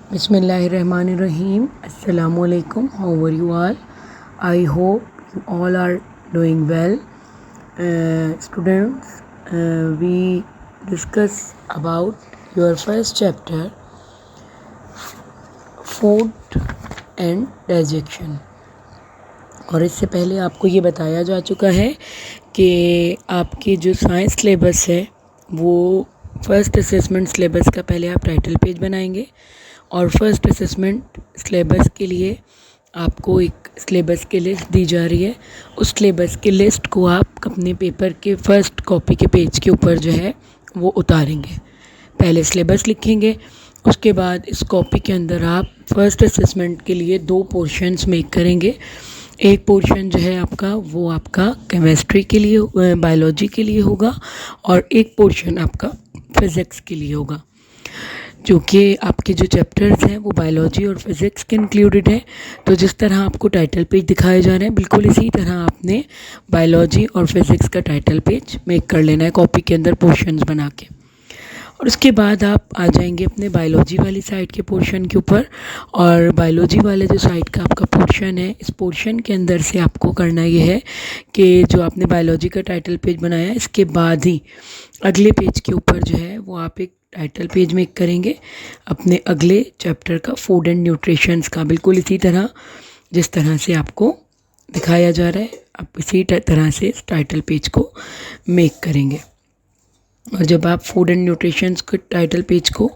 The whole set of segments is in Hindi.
Bismillahirrahmanirrahim. Assalamualaikum. How are you all? I hope you all are doing well. Students, we discuss about your first chapter, food and digestion. और इससे पहले आपको ये बताया जा चुका है कि आपके जो साइंस सिलेबस है वो फर्स्ट असेसमेंट सिलेबस का पहले आप टाइटल पेज बनाएंगे और फर्स्ट असेसमेंट सिलेबस के लिए आपको एक सिलेबस की लिस्ट दी जा रही है। उस सिलेबस की लिस्ट को आप अपने पेपर के फर्स्ट कॉपी के पेज के ऊपर जो है वो उतारेंगे। पहले सिलेबस लिखेंगे, उसके बाद इस कॉपी के अंदर आप फर्स्ट असेसमेंट के लिए 2 पोर्शंस मेक करेंगे। एक पोर्शन जो है आपका वो आपका केमिस्ट्री के लिए बायोलॉजी के लिए होगा और एक पोर्शन आपका फिज़िक्स के लिए होगा, जो कि आपके जो चैप्टर्स हैं वो बायोलॉजी और फिज़िक्स के इंक्लूडेड हैं। तो जिस तरह आपको टाइटल पेज दिखाए जा रहे हैं बिल्कुल इसी तरह आपने बायोलॉजी और फिज़िक्स का टाइटल पेज मेक कर लेना है कॉपी के अंदर पोर्शंस बना के। और उसके बाद आप आ जाएंगे अपने बायोलॉजी वाली साइड के पोर्शन के ऊपर। और बायोलॉजी वाले जो साइड का आपका पोर्शन है, इस पोर्शन के अंदर से आपको करना ये है कि जो आपने बायोलॉजी का टाइटल पेज बनाया इसके बाद ही अगले पेज के ऊपर जो है वो आप एक टाइटल पेज मेक करेंगे अपने अगले चैप्टर का, फूड एंड न्यूट्रिशंस का। बिल्कुल इसी तरह जिस तरह से आपको दिखाया जा रहा है आप इसी तरह से इस टाइटल पेज को मेक करेंगे। और जब आप फूड एंड न्यूट्रिशंस के टाइटल पेज को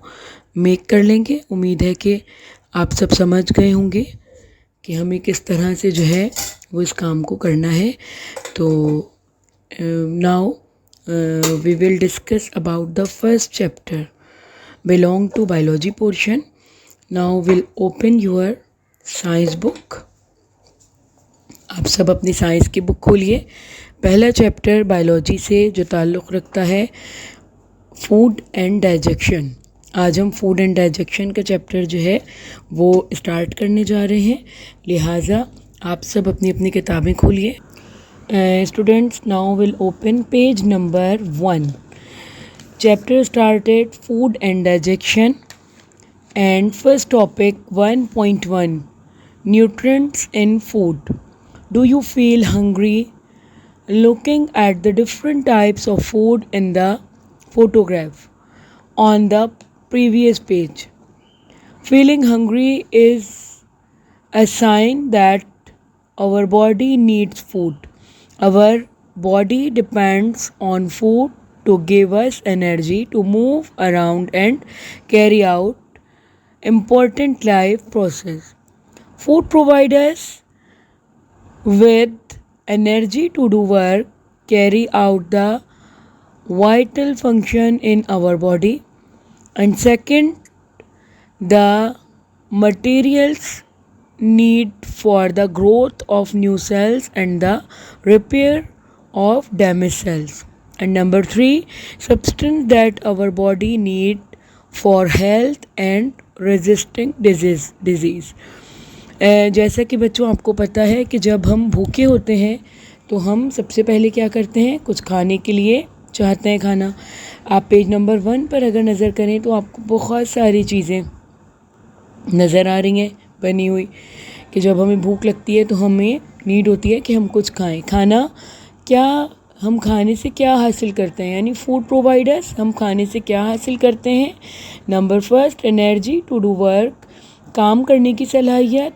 मेक कर लेंगे, उम्मीद है कि आप सब समझ गए होंगे कि हमें किस तरह से जो है वो इस काम को करना है। तो now we will discuss about the first chapter belong to biology portion. Now we'll open your science book. आप सब अपनी साइंस की बुक खोलिए। पहला चैप्टर बायोलॉजी से जो ताल्लुक़ रखता है फूड एंड डाइजेशन। आज हम फूड एंड डाइजेशन का चैप्टर जो है वो स्टार्ट करने जा रहे हैं, लिहाजा आप सब अपनी अपनी किताबें खोलिए। Students, now will open page number 1. Chapter started food and digestion, and first topic 1.1 nutrients in food. Do you feel hungry? Looking at the different types of food in the photograph on the previous page. Feeling hungry is a sign that our body needs food. Our body depends on food to give us energy to move around and carry out important life process. Food provides us with energy to do work, carry out the vital function in our body. And second, the materials need for the growth of new cells and the repair of damaged cells. And number 3, substance that our body need for health and resisting disease. जैसा कि बच्चों आपको पता है कि जब हम भूखे होते हैं तो हम सबसे पहले क्या करते हैं, कुछ खाने के लिए चाहते हैं खाना। आप पेज नंबर 1 पर अगर नज़र करें तो आपको बहुत सारी चीज़ें नज़र आ रही हैं बनी हुई कि जब हमें भूख लगती है तो हमें नीड होती है कि हम कुछ खाएं। खाना क्या, हम खाने से क्या हासिल करते हैं, यानी फूड प्रोवाइडर्स हम खाने से क्या हासिल करते हैं। Number first, energy to do work, काम करने की सलाहियत,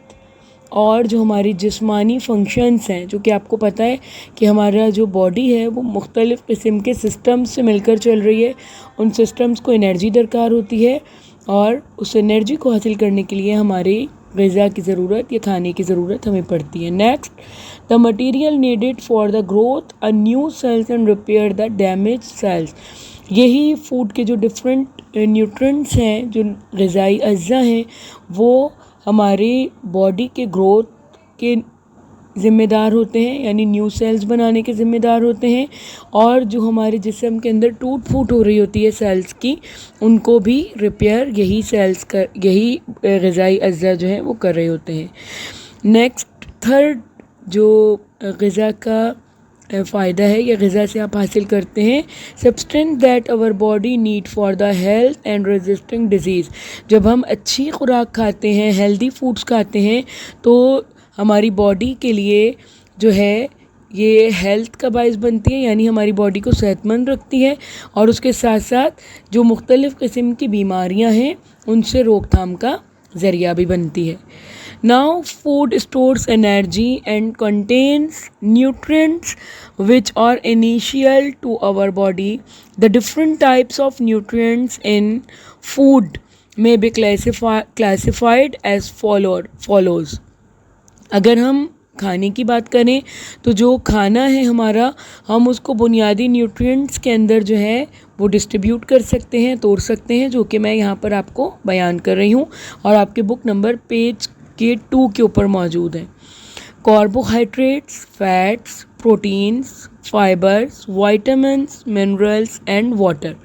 और जो हमारी जिस्मानी फंक्शंस हैं, जो कि आपको पता है कि हमारा जो बॉडी है वो मुख्तलिफ़ किस्म के सिस्टम्स से मिलकर चल रही है। उन सिस्टम्स को एनर्जी दरकार होती है और उस एनर्जी को हासिल करने के लिए हमारी ग़िज़ा की ज़रूरत या खाने की ज़रूरत हमें पड़ती है। Next, the material needed for the growth a new sales and repair the damage cells. यही फूड के जो डिफरेंट न्यूट्रिएंट्स हैं, जो ग़िज़ाई अज्जा हैं, वो हमारी बॉडी के ग्रोथ के ज़िम्मेदार होते हैं, यानी न्यू सेल्स बनाने के ज़िम्मेदार होते हैं। और जो हमारे जिस्म के अंदर टूट फूट हो रही होती है सेल्स की, उनको भी रिपेयर यही सेल्स कर, यही ग़िज़ाई अज्जा जो है वो कर रहे होते हैं। नेक्स्ट, थर्ड जो ग़िज़ा का फ़ायदा है या ग़िज़ा से आप हासिल करते हैं? Substance that our body need for the health and resisting disease. जब हम अच्छी खुराक खाते हैं, हेल्दी फूड्स खाते हैं, तो हमारी बॉडी के लिए जो है ये हेल्थ का बायस बनती है, यानी हमारी बॉडी को सेहतमंद रखती है, और उसके साथ साथ जो मुख्तलिफ़ किस्म की बीमारियां हैं उनसे रोकथाम का ज़रिया भी बनती है। Now, food stores energy and contains nutrients which are essential to our body. The different types of nutrients in food may be classified as follows. अगर हम खाने की बात करें तो जो खाना है हमारा, हम उसको बुनियादी न्यूट्रिएंट्स के अंदर जो है वो डिस्ट्रीब्यूट कर सकते हैं, तोड़ सकते हैं, जो कि मैं यहाँ पर आपको बयान कर रही हूँ और आपके बुक नंबर पेज के 2 के ऊपर मौजूद है। Carbohydrates, fats, proteins, fibres, vitamins, minerals and water.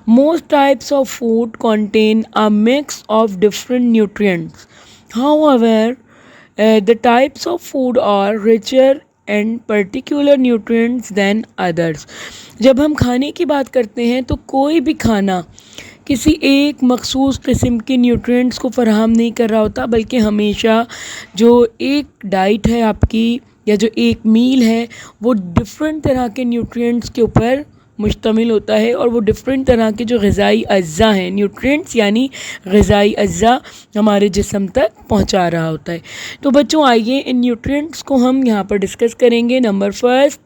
Most types of food contain a mix of different nutrients. However, the types of food are richer in particular nutrients than others. जब हम खाने की बात करते हैं तो कोई भी खाना किसी एक मखसूस किस्म के न्यूट्रिएंट्स को फ़राहम नहीं कर रहा होता, बल्कि हमेशा जो एक डाइट है आपकी या जो एक मील है वो डिफरेंट तरह के न्यूट्रिएंट्स के ऊपर मुश्तमिल होता है, और वो डिफरेंट तरह के जो ग़िज़ाई अज्जा हैं, न्यूट्रिएंट्स यानी ग़िज़ाई अज्जा हमारे जिस्म तक पहुंचा रहा होता है। तो बच्चों आइए इन न्यूट्रिएंट्स को हम यहाँ पर डिस्कस करेंगे। नंबर फर्स्ट,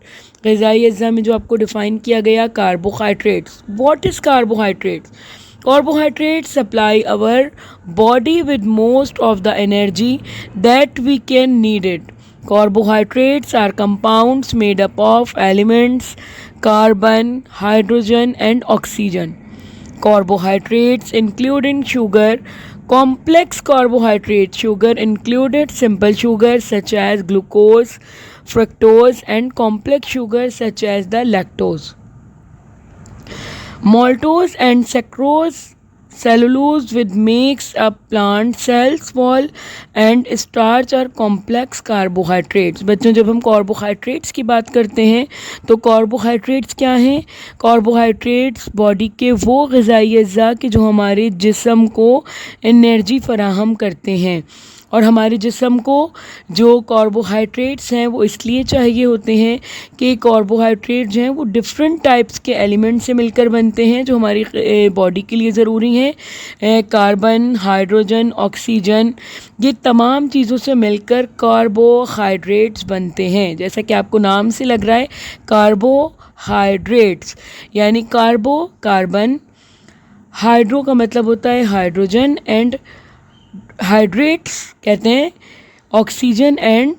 ग़िज़ाई अज्जा में जो आपको डिफ़ाइन किया गया, carbohydrates. What is carbohydrates? Carbohydrates supply our body with most of the energy that we can need it. Carbohydrates are compounds made up of elements carbon, hydrogen and oxygen. Carbohydrates including sugar, complex carbohydrates, sugar included simple sugars such as glucose, fructose and complex sugars such as the lactose. Maltose and sucrose, cellulose which makes up plant cells wall and starch are complex carbohydrates. बच्चों जब हम कार्बोहाइड्रेट्स की बात करते हैं तो कार्बोहाइड्रेट्स क्या हैं? कार्बोहाइड्रेट्स बॉडी के वो ग़िज़ाई अज्जा के जो हमारे जिस्म को एनर्जी फ़राहम करते हैं, और हमारे जिस्म को जो कार्बोहाइड्रेट्स हैं वो इसलिए चाहिए होते हैं कि कार्बोहाइड्रेट जो हैं वो डिफरेंट टाइप्स के एलिमेंट से मिलकर बनते हैं जो हमारी बॉडी के लिए ज़रूरी हैं। कार्बन, हाइड्रोजन, ऑक्सीजन, ये तमाम चीज़ों से मिलकर कार्बोहाइड्रेट्स बनते हैं। जैसा कि आपको नाम से लग रहा है, कार्बोहाइड्रेट्स यानी कार्बो कार्बन, हाइड्रो का मतलब होता है हाइड्रोजन, एंड हाइड्रेट्स कहते हैं ऑक्सीजन एंड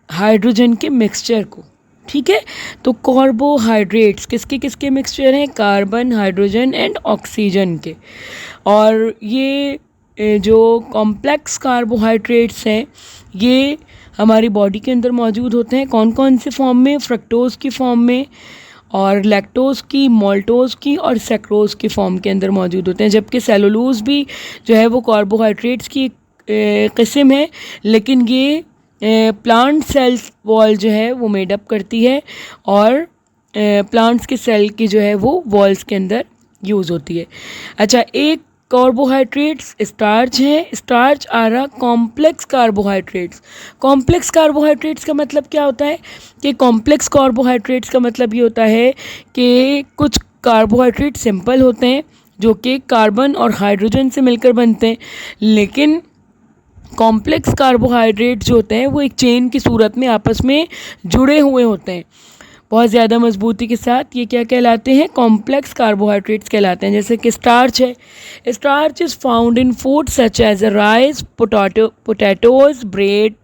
हाइड्रोजन के मिक्सचर को। ठीक है, तो कार्बोहाइड्रेट्स किसके किसके मिक्सचर हैं? कार्बन, हाइड्रोजन एंड ऑक्सीजन के। और ये जो कॉम्प्लेक्स कार्बोहाइड्रेट्स हैं ये हमारी बॉडी के अंदर मौजूद होते हैं। कौन कौन से फॉर्म में? फ्रक्टोज़ की फॉर्म में, और लैक्टोज़ की, माल्टोज़ की और सैक्रोज़ की फॉर्म के अंदर मौजूद होते हैं। जबकि सेलुलोज़ भी जो है वो कार्बोहाइड्रेट्स की किस्म है, लेकिन ये प्लांट सेल्स वॉल जो है वो मेडअप करती है, और प्लांट्स के सेल की जो है वो वॉल्स के अंदर यूज़ होती है। अच्छा, एक कार्बोहाइड्रेट्स स्टार्च है। स्टार्च आ रहा कॉम्प्लेक्स कार्बोहाइड्रेट्स। कॉम्प्लेक्स कार्बोहाइड्रेट्स का मतलब क्या होता है कि कॉम्प्लेक्स कार्बोहाइड्रेट्स का मतलब ये होता है कि कुछ कार्बोहाइड्रेट सिंपल होते हैं जो कि कार्बन और हाइड्रोजन से मिलकर बनते हैं, लेकिन कॉम्प्लेक्स कार्बोहाइड्रेट जो होते हैं वो एक चेन की सूरत में आपस में जुड़े हुए होते हैं बहुत ज़्यादा मजबूती के साथ। ये क्या कहलाते हैं? कॉम्प्लेक्स कार्बोहाइड्रेट्स कहलाते हैं। जैसे कि स्टार्च है। Starch is found in food such as rice, potatoes, bread,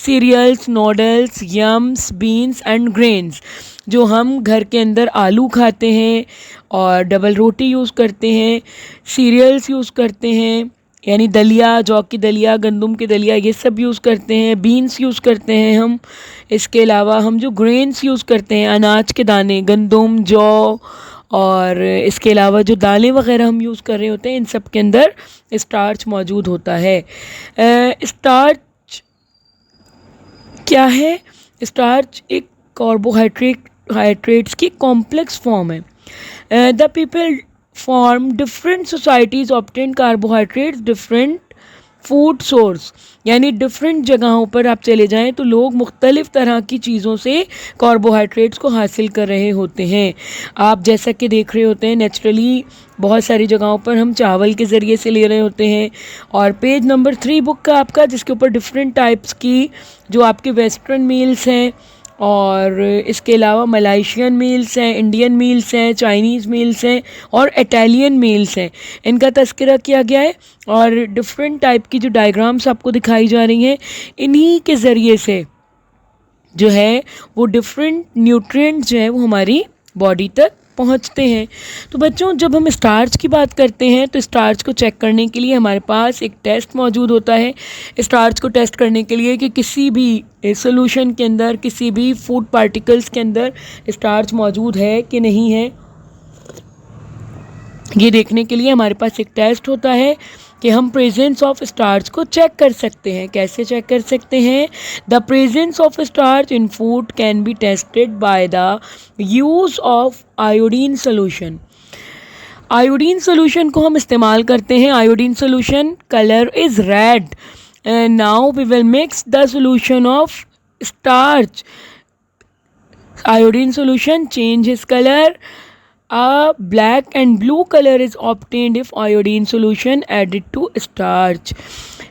cereals, noodles, yams, beans and grains. जो हम घर के अंदर आलू खाते हैं और डबल रोटी यूज़ करते हैं, सीरियल्स यूज़ करते हैं यानी दलिया, जौ की दलिया, गंदम की दलिया, ये सब यूज़ करते हैं। बीन्स यूज़ करते हैं हम। इसके अलावा हम जो ग्रेन्स यूज़ करते हैं, अनाज के दाने, गंदम, जौ, और इसके अलावा जो दालें वग़ैरह हम यूज़ कर रहे होते हैं, इन सब के अंदर स्टार्च मौजूद होता है। स्टार्च क्या है? स्टार्च एक कार्बोहाइड्रेट्स की कॉम्प्लेक्स फॉर्म है। The people form different societies obtain carbohydrates different food source, यानी डिफरेंट जगहों पर आप चले जाएं तो लोग मुख्तलिफ तरह की चीज़ों से कार्बोहाइड्रेट्स को हासिल कर रहे होते हैं। आप जैसा कि देख रहे होते हैं नेचुरली बहुत सारी जगहों पर हम चावल के ज़रिए से ले रहे होते हैं। और पेज नंबर 3 बुक का आपका, जिसके ऊपर डिफरेंट टाइप्स की जो आपके वेस्टर्न मील्स हैं और इसके अलावा मलाइशियन मील्स हैं, इंडियन मील्स हैं, चाइनीज़ मील्स हैं और इटालियन मील्स हैं, इनका तस्करा किया गया है। और डिफरेंट टाइप की जो डायग्राम्स आपको दिखाई जा रही हैं, इन्हीं के ज़रिए से जो है वो डिफरेंट न्यूट्रिएंट्स जो है वो हमारी बॉडी तक पहुंचते हैं। तो बच्चों, जब हम स्टार्च की बात करते हैं तो स्टार्च को चेक करने के लिए हमारे पास एक टेस्ट मौजूद होता है। स्टार्च को टेस्ट करने के लिए कि किसी भी सोल्यूशन के अंदर, किसी भी फूड पार्टिकल्स के अंदर स्टार्च मौजूद है कि नहीं है, ये देखने के लिए हमारे पास एक टेस्ट होता है कि हम प्रेजेंस ऑफ स्टार्च को चेक कर सकते हैं। कैसे चेक कर सकते हैं? The presence of starch in food can be tested by the use of iodine solution. Iodine solution को हम इस्तेमाल करते हैं। Iodine solution colour is red. Now we will mix the solution of starch. Iodine solution change its color. A black and blue color is obtained if iodine solution added to starch.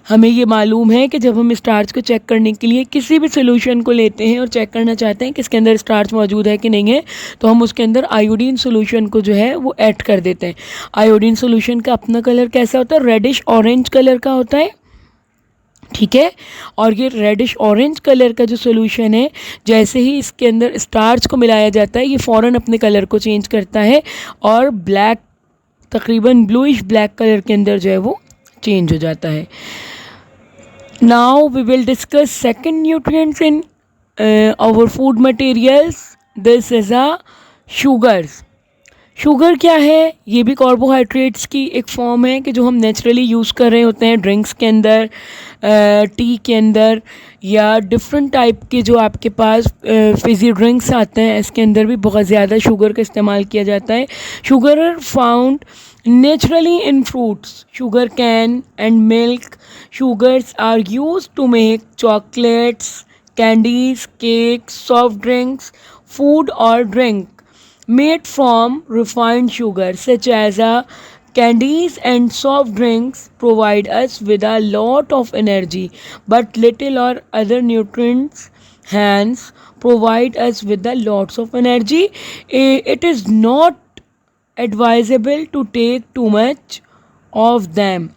हमें ये मालूम है कि जब हम स्टार्च को चेक करने के लिए किसी भी सोल्यूशन को लेते हैं और चेक करना चाहते हैं कि इसके अंदर स्टार्च मौजूद है कि नहीं है, तो हम उसके अंदर आयोडीन सोल्यूशन को जो है वो ऐड कर देते हैं। आयोडीन सोल्यूशन का अपना कलर कैसा होता है? रेडिश ऑरेंज कलर का होता है, ठीक है। और ये रेडिश ऑरेंज कलर का जो सोल्यूशन है, जैसे ही इसके अंदर स्टार्च को मिलाया जाता है, ये फ़ौरन अपने कलर को चेंज करता है और ब्लैक, तकरीबन ब्लूइश ब्लैक कलर के अंदर जो है वो चेंज हो जाता है। Now we will discuss second nutrients in our food materials. This is a sugars. Sugar क्या है? ये भी कार्बोहाइड्रेट्स की एक फॉर्म है कि जो हम नेचुरली यूज़ कर रहे होते हैं ड्रिंक्स के अंदर, टी के अंदर, या डिफरेंट टाइप के जो आपके पास फिज़ी ड्रिंक्स आते हैं, इसके अंदर भी बहुत ज़्यादा शुगर का इस्तेमाल किया जाता है। Sugar are found naturally in fruits, sugar cane and milk. Sugars are used to make chocolates, candies, cakes, soft drinks, food और drink made from refined sugar such as candies and soft drinks provide us with a lot of energy, but little or other nutrients hence provide us with a lots of energy. It is not advisable to take too much of them.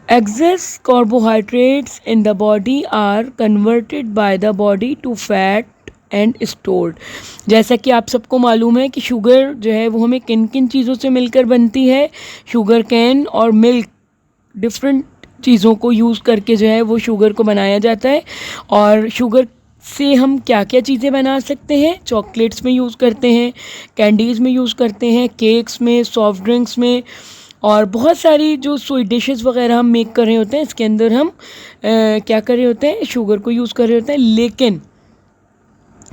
Excess carbohydrates in the body are converted by the body to fat and stored. जैसा कि आप सबको मालूम है कि शुगर जो है वो हमें किन किन चीज़ों से मिलकर बनती है। शुगर कैन और मिल्क, डिफरेंट चीज़ों को यूज़ करके जो है वो शुगर को बनाया जाता है। और शुगर से हम क्या क्या चीज़ें बना सकते हैं? चॉकलेट्स में यूज़ करते हैं, कैंडीज़ में यूज़ करते हैं, केक्स में, सॉफ्ट ड्रिंक्स में, और बहुत सारी जो स्वीट डिशेस वगैरह हम मेक कर रहे होते हैं, इसके अंदर हम क्या कर रहे होते हैं? शुगर को यूज़ कर रहे होते हैं। लेकिन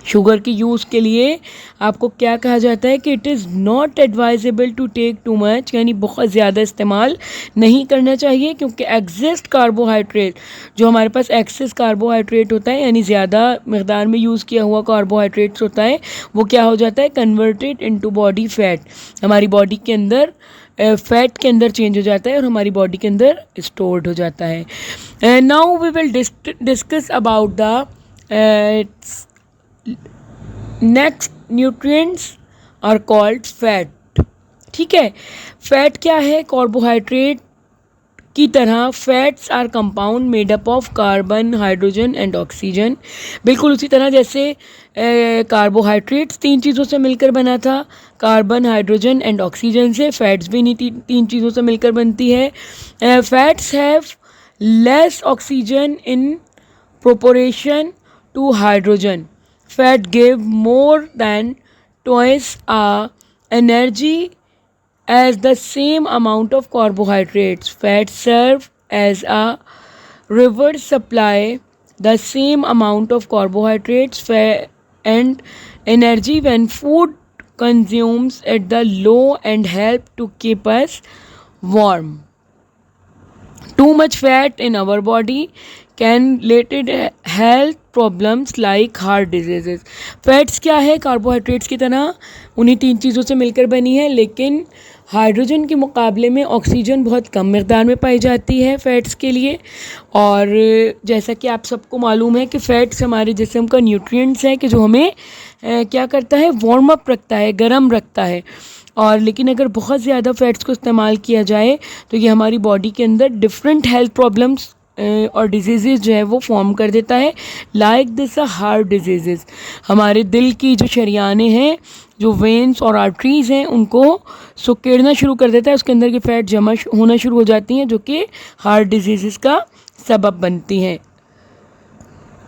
शुगर के यूज़ के लिए आपको क्या कहा जाता है कि it is not advisable to take too much, यानी बहुत ज़्यादा इस्तेमाल नहीं करना चाहिए, क्योंकि एग्जिस्ट कार्बोहाइड्रेट, जो हमारे पास एक्सेस कार्बोहाइड्रेट होता है, यानी ज़्यादा मकदार में यूज़ किया हुआ कार्बोहाइड्रेट्स होता है, वो क्या हो जाता है? कन्वर्टेड इनटू बॉडी फैट, हमारी बॉडी के अंदर फैट के अंदर चेंज हो जाता है और हमारी बॉडी के अंदर स्टोर्ड हो जाता है। Now we will discuss about the next nutrients are called fat. ठीक है, फैट क्या है? कार्बोहाइड्रेट की तरह fats are compound made up of carbon, hydrogen and oxygen. बिल्कुल उसी तरह जैसे कार्बोहाइड्रेट्स 3 चीज़ों से मिलकर बना था, कार्बन, हाइड्रोजन एंड ऑक्सीजन से फैट्स भी इन्हीं 3 चीज़ों से मिलकर बनती है। Fats have less oxygen in proportion to hydrogen. Fat give more than twice energy as the same amount of carbohydrates. Fat serve as a reverse supply the same amount of carbohydrates and energy when food consumes at the low and help to keep us warm. Too much fat in our body can related health problems like heart diseases. Fats क्या है? कार्बोहाइड्रेट्स की तरह उन्हीं 3 चीज़ों से मिलकर बनी है, लेकिन हाइड्रोजन के मुकाबले में ऑक्सीजन बहुत कम मिकदार में पाई जाती है फैट्स के लिए. और जैसा कि आप सबको मालूम है कि फैट्स हमारे जिस्म का न्यूट्रिएंट्स है कि जो हमें क्या करता है, वार्म अप रखता है, गर्म रखता है. और लेकिन अगर बहुत ज़्यादा फैट्स को इस्तेमाल किया जाए तो ये हमारी बॉडी के अंदर डिफरेंट हेल्थ प्रॉब्लम्स और डिजीज़ जो है वो फॉर्म कर देता है. लाइक दिस हार्ट डिजीज़, हमारे दिल की जो शरियानें हैं, जो वेन्स और आर्टरीज़ हैं, उनको सुकेड़ना शुरू कर देता है. उसके अंदर की फ़ैट जमा होना शुरू हो जाती हैं जो कि हार्ट डिजीज़ का सबब बनती हैं.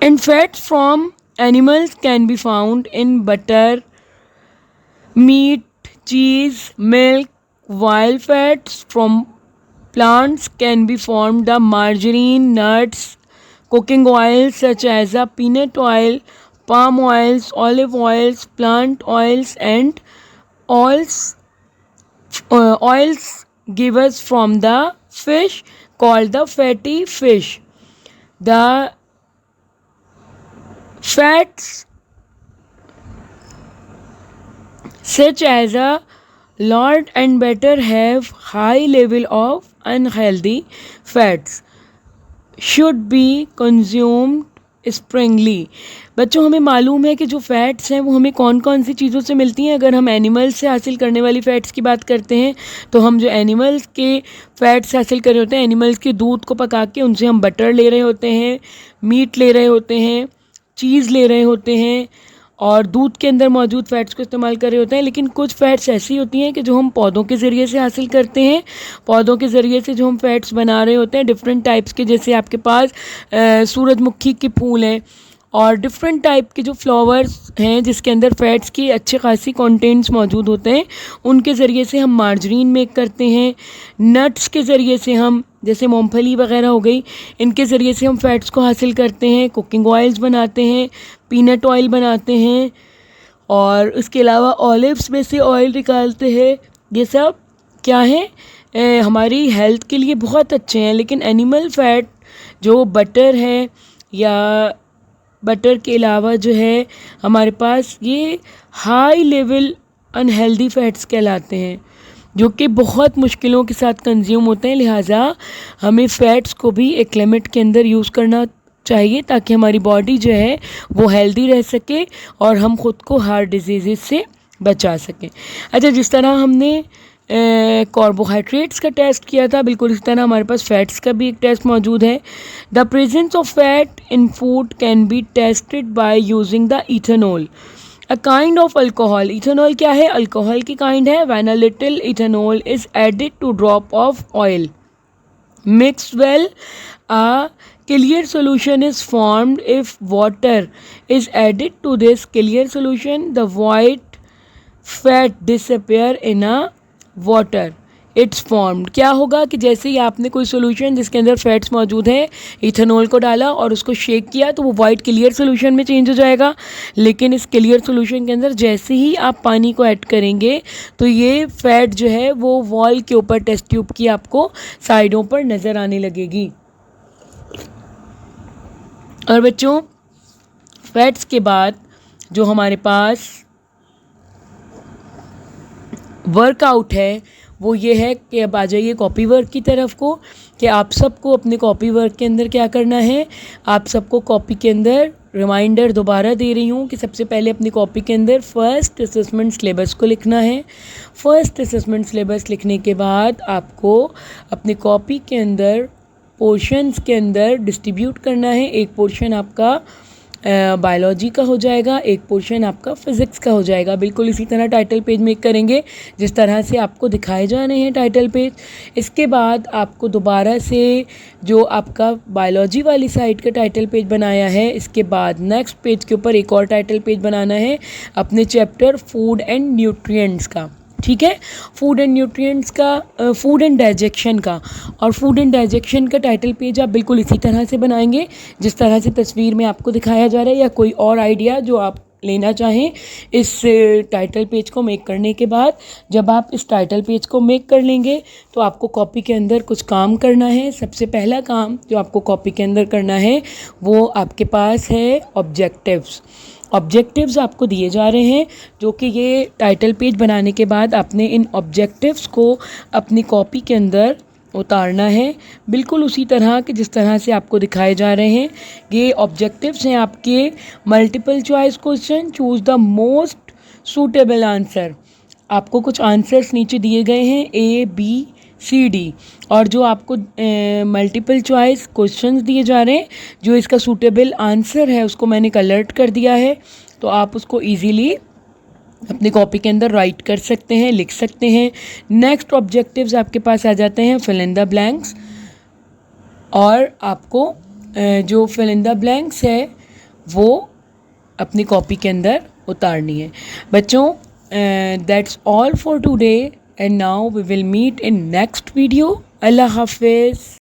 And fats from animals can be found in butter, meat, cheese, milk, while fats from plants can be formed the margarine, nuts, cooking oils such as the peanut oil, palm oils, olive oils, plant oils, and oils given from the fish called the fatty fish. The fats such as a lard and butter have high level of unhealthy fats should be consumed sparingly. बच्चों, हमें मालूम है कि जो फ़ैट्स हैं वो हमें कौन कौन सी चीज़ों से मिलती हैं. अगर हम एनिमल्स से हासिल करने वाली फ़ैट्स की बात करते हैं तो हम जो एनिमल्स के फ़ैट्स हासिल कर रहे होते हैं, एनिमल्स के दूध को पका के उनसे हम बटर ले रहे होते हैं, मीट ले रहे होते हैं, चीज़ ले रहे होते हैं और दूध के अंदर मौजूद फ़ैट्स को इस्तेमाल कर रहे होते हैं. लेकिन कुछ फ़ैट्स ऐसी होती हैं कि जो हम पौधों के ज़रिए से हासिल करते हैं. पौधों के ज़रिए से जो हम फ़ैट्स बना रहे होते हैं डिफरेंट टाइप्स के, जैसे आपके पास सूरजमुखी के फूल हैं और डिफरेंट टाइप के जो फ्लावर्स हैं जिसके अंदर फ़ैट्स की अच्छी खासी कंटेंट्स मौजूद होते हैं, उनके ज़रिए से हम मार्जरीन मेक करते हैं. नट्स के ज़रिए से हम, जैसे मूंगफली वगैरह हो गई, इनके ज़रिए से हम फ़ैट्स को हासिल करते हैं. कुकिंग ऑयल्स बनाते हैं, पीनट ऑयल बनाते हैं और उसके अलावा ऑलिव्स में से ऑयल निकालते हैं. ये सब क्या है, हमारी हेल्थ के लिए बहुत अच्छे हैं. लेकिन एनिमल फ़ैट जो बटर है या बटर के अलावा जो है हमारे पास ये हाई लेवल अनहेल्दी फ़ैट्स कहलाते हैं जो कि बहुत मुश्किलों के साथ कंज्यूम होते हैं. लिहाजा हमें फ़ैट्स को भी एक लिमिट के अंदर यूज़ करना चाहिए ताकि हमारी बॉडी जो है वो हेल्दी रह सके और हम ख़ुद को हार्ट डिजीज़ से बचा सकें. अच्छा, जिस तरह हमने कार्बोहाइड्रेट्स का टेस्ट किया था, बिल्कुल इस तरह हमारे पास फ़ैट्स का भी एक टेस्ट मौजूद है. The presence of fat in food can be tested by using the ethanol, a kind of alcohol. Ethanol क्या है? अल्कोहल की काइंड है. When a little ethanol is added to drop of oil mix well, a clear solution is formed. If water is added to this clear solution, the white fat disappear in a water it's formed. क्या होगा कि जैसे ही आपने कोई सोल्यूशन जिसके अंदर फैट्स मौजूद है, इथेनॉल को डाला और उसको शेक किया तो वो वाइट क्लियर सोल्यूशन में चेंज हो जाएगा. लेकिन इस क्लियर सोल्यूशन के अंदर जैसे ही आप पानी को ऐड करेंगे तो ये फैट जो है वो वॉल के ऊपर, टेस्ट ट्यूब की आपको साइडों पर नज़र आने लगेगी. और बच्चों, फैट्स के बाद जो हमारे पास वर्कआउट है वो ये है कि अब आ जाइए कॉपी वर्क की तरफ को, कि आप सबको अपने कॉपी वर्क के अंदर क्या करना है. आप सबको कॉपी के अंदर रिमाइंडर दोबारा दे रही हूँ कि सबसे पहले अपनी कॉपी के अंदर फर्स्ट असेसमेंट सिलेबस को लिखना है. फर्स्ट असेसमेंट सिलेबस लिखने के बाद आपको अपनी कॉपी के अंदर पोर्शंस के अंदर डिस्ट्रीब्यूट करना है. एक पोर्शन आपका बायोलॉजी का हो जाएगा, एक पोर्शन आपका फ़िज़िक्स का हो जाएगा. बिल्कुल इसी तरह टाइटल पेज मेक करेंगे जिस तरह से आपको दिखाए जा रहे हैं टाइटल पेज. इसके बाद आपको दोबारा से जो आपका बायोलॉजी वाली साइड का टाइटल पेज बनाया है, इसके बाद नेक्स्ट पेज के ऊपर एक और टाइटल पेज बनाना है अपने चैप्टर फूड एंड न्यूट्रिएंट्स का. ठीक है, फूड एंड न्यूट्रिएंट्स का, फूड एंड डाइजेक्शन का. और फूड एंड डाइजेक्शन का टाइटल पेज आप बिल्कुल इसी तरह से बनाएंगे जिस तरह से तस्वीर में आपको दिखाया जा रहा है, या कोई और आइडिया जो आप लेना चाहें इस टाइटल पेज को मेक करने के बाद। जब आप इस टाइटल पेज को मेक कर लेंगे तो आपको कॉपी के अंदर कुछ काम करना है। सबसे पहला काम जो आपको कॉपी के अंदर करना है वो आपके पास है ऑब्जेक्टिव्स। ऑब्जेक्टिव्स आपको दिए जा रहे हैं जो कि ये टाइटल पेज बनाने के बाद आपने इन ऑब्जेक्टिव्स को अपनी कॉपी के अंदर उतारना है, बिल्कुल उसी तरह कि जिस तरह से आपको दिखाए जा रहे हैं। ये ऑब्जेक्टिव्स हैं आपके multiple choice question, choose the most suitable answer. आपको कुछ आंसर्स नीचे दिए गए हैं ABCD, और जो आपको मल्टीपल चॉइस क्वेश्चंस दिए जा रहे हैं, जो इसका सूटेबल आंसर है उसको मैंने कलर्ट कर दिया है, तो आप उसको इजीली अपनी कॉपी के अंदर राइट कर सकते हैं, लिख सकते हैं। नेक्स्ट ऑब्जेक्टिव्स आपके पास आ जाते हैं फिल इन द ब्लैंक्स, और आपको जो फिल इन द ब्लैंक्स है वो अपनी कॉपी के अंदर उतारनी है। बच्चों, that's all for today, and now we will meet in next video. अल्लाह हाफिज़।